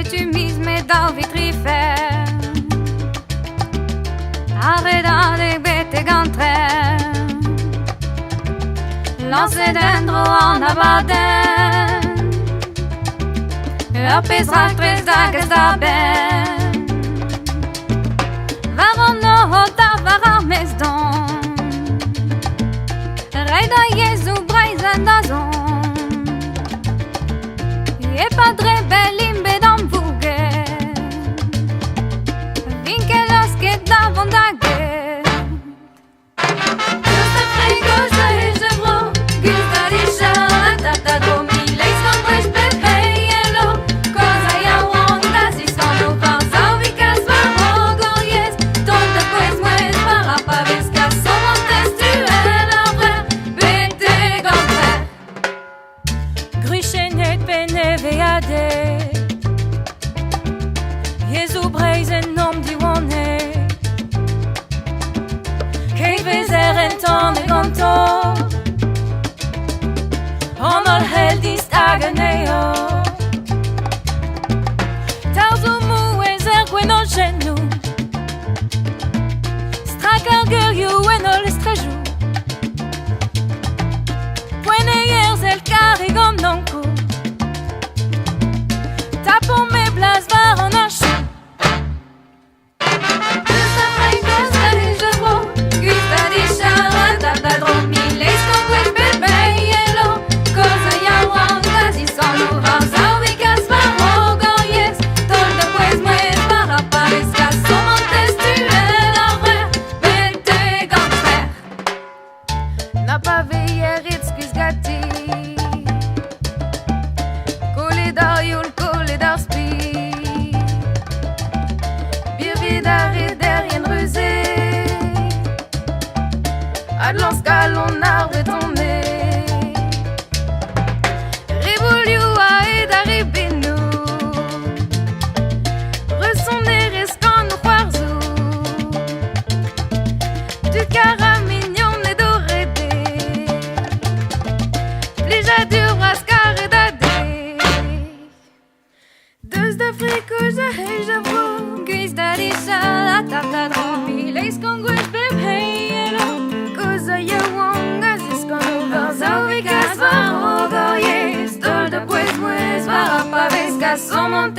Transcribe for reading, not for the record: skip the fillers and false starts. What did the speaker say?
tu mises mes dents vitrifères. Arrêta de bete gantre. Lancé dentro en abaden. Apesar tres dagas da ben. Varon no hota vara mesdon. Reda Jesu braisen da zon. E padre belim bedam vuge. Vinke los que davon dage. Just a frigo je jevro. Gusta disha la tata domi. Leis con pues pepe yelo. Cosa ya wanda si sono pausa ubicas va goyes. Donde pues mues para pavisca somos testuel après. Bete gantre. Gruchenet beneveade. Jesu braisen nom di wone. Kei vezer en ton de gonto. Honor heldis aganeo. Tauzumu ezer gweno genu. Strakar guryu eno lestraju. Puene yerzel karigon nonku. Tapon me blas var en achu. Just a frigo je jevro. Gusta disha la tata domi. Leis con pues pepe yelo. Cosa ya wanda si sono pausa ubicas va goyes. Donde pues mues para pavisca somos testuel après. Bete gantre. Na paveierit skisgati. Kolidar jul, kolidar spi. Birvidar et derrière rusé. Adlans calon arbre tombé. Rivoliu a et d'arribinu. Resonner risquant nous quarzu. Du cara mignon et dorédé. Plija du rascar et dadé. Deus de fricoja et j'avoue. Guis d'adisha la tata dromi. Leis con guis bebe yelo. Cosa ya wanga zis con uverza ubicas va rogoyes. Dol de pues mues va pavisca somos